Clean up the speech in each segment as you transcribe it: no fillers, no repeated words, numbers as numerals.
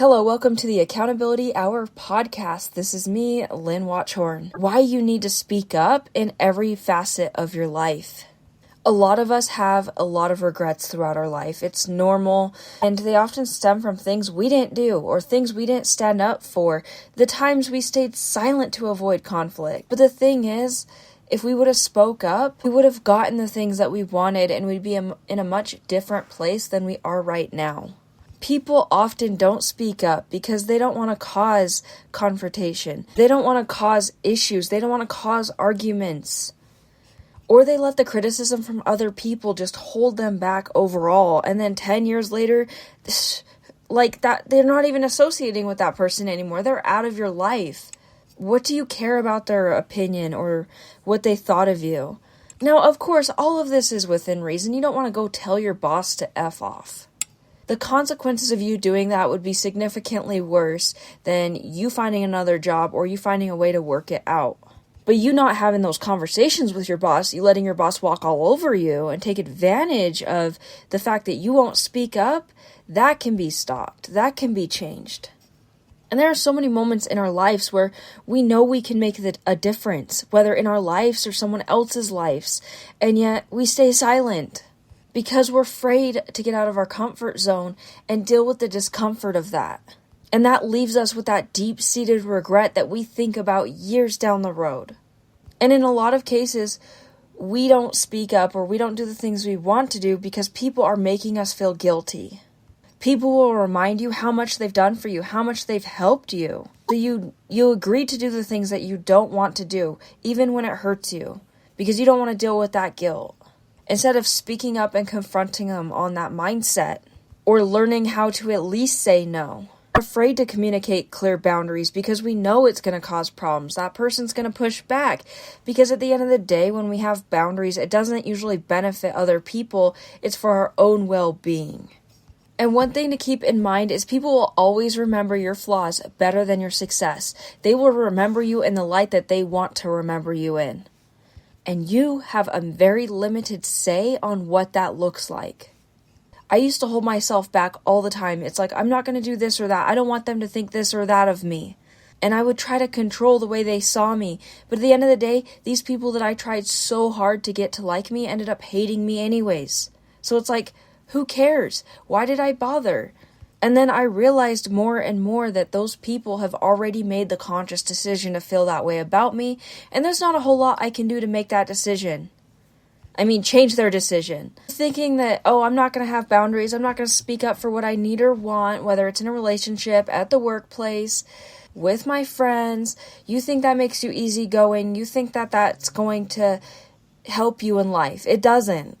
Hello, welcome to the Accountability Hour podcast. This is me, Lynn Watchhorn. Why you need to speak up in every facet of your life. A lot of us have a lot of regrets throughout our life. It's normal, and they often stem from things we didn't do or things we didn't stand up for, the times we stayed silent to avoid conflict. But the thing is, if we would have spoke up, we would have gotten the things that we wanted, and we'd be in a much different place than we are right now. People often don't speak up because they don't want to cause confrontation. They don't want to cause issues. They don't want to cause arguments. Or they let the criticism from other people just hold them back overall. And then 10 years later, like that, they're not even associating with that person anymore. They're out of your life. What do you care about their opinion or what they thought of you? Now, of course, all of this is within reason. You don't want to go tell your boss to F off. The consequences of you doing that would be significantly worse than you finding another job or you finding a way to work it out. But you not having those conversations with your boss, you letting your boss walk all over you and take advantage of the fact that you won't speak up, that can be stopped. That can be changed. And there are so many moments in our lives where we know we can make a difference, whether in our lives or someone else's lives, and yet we stay silent. Because we're afraid to get out of our comfort zone and deal with the discomfort of that. And that leaves us with that deep-seated regret that we think about years down the road. And in a lot of cases, we don't speak up or we don't do the things we want to do because people are making us feel guilty. People will remind you how much they've done for you, how much they've helped you. So you agree to do the things that you don't want to do, even when it hurts you, because you don't want to deal with that guilt. Instead of speaking up and confronting them on that mindset, or learning how to at least say no. We're afraid to communicate clear boundaries because we know it's going to cause problems. That person's going to push back. Because at the end of the day, when we have boundaries, it doesn't usually benefit other people. It's for our own well-being. And one thing to keep in mind is people will always remember your flaws better than your success. They will remember you in the light that they want to remember you in. And you have a very limited say on what that looks like. I used to hold myself back all the time. It's like, I'm not going to do this or that. I don't want them to think this or that of me. And I would try to control the way they saw me. But at the end of the day, these people that I tried so hard to get to like me ended up hating me anyways. So it's like, who cares? Why did I bother? And then I realized more and more that those people have already made the conscious decision to feel that way about me, and there's not a whole lot I can do to make that decision. Change their decision. Thinking that, I'm not going to have boundaries, I'm not going to speak up for what I need or want, whether it's in a relationship, at the workplace, with my friends. You think that makes you easygoing, you think that that's going to help you in life. It doesn't.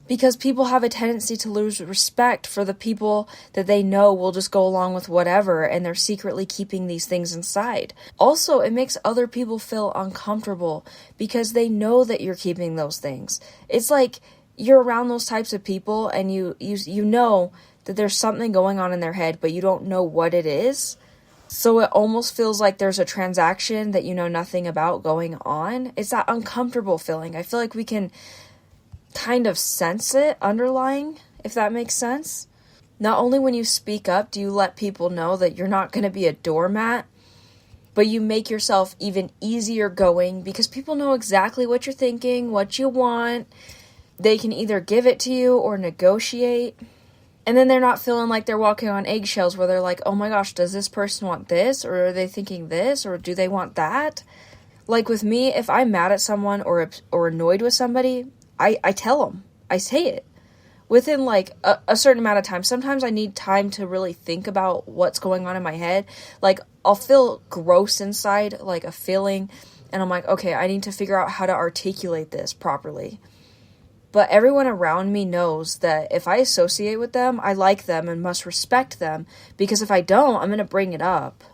Because people have a tendency to lose respect for the people that they know will just go along with whatever, and they're secretly keeping these things inside. Also, it makes other people feel uncomfortable because they know that you're keeping those things. It's like you're around those types of people and you know that there's something going on in their head, but you don't know what it is. So it almost feels like there's a transaction that you know nothing about going on. It's that uncomfortable feeling. I feel like we can kind of sense it underlying, if that makes sense. Not only when you speak up do you let people know that you're not going to be a doormat, but you make yourself even easier going because people know exactly what you're thinking, what you want. They can either give it to you or negotiate. And then they're not feeling like they're walking on eggshells where they're like, oh my gosh, does this person want this? Or are they thinking this? Or do they want that? Like with me, if I'm mad at someone or annoyed with somebody, I tell them. I say it. Within like a certain amount of time. Sometimes I need time to really think about what's going on in my head. Like I'll feel gross inside, like a feeling. And I'm like, okay, I need to figure out how to articulate this properly. But everyone around me knows that if I associate with them, I like them and must respect them. Because if I don't, I'm going to bring it up.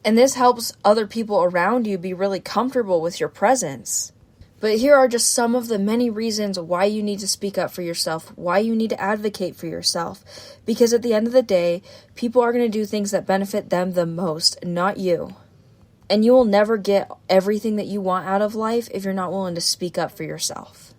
And this helps other people around you be really comfortable with your presence. But here are just some of the many reasons why you need to speak up for yourself, why you need to advocate for yourself. Because at the end of the day, people are going to do things that benefit them the most, not you. And you will never get everything that you want out of life if you're not willing to speak up for yourself.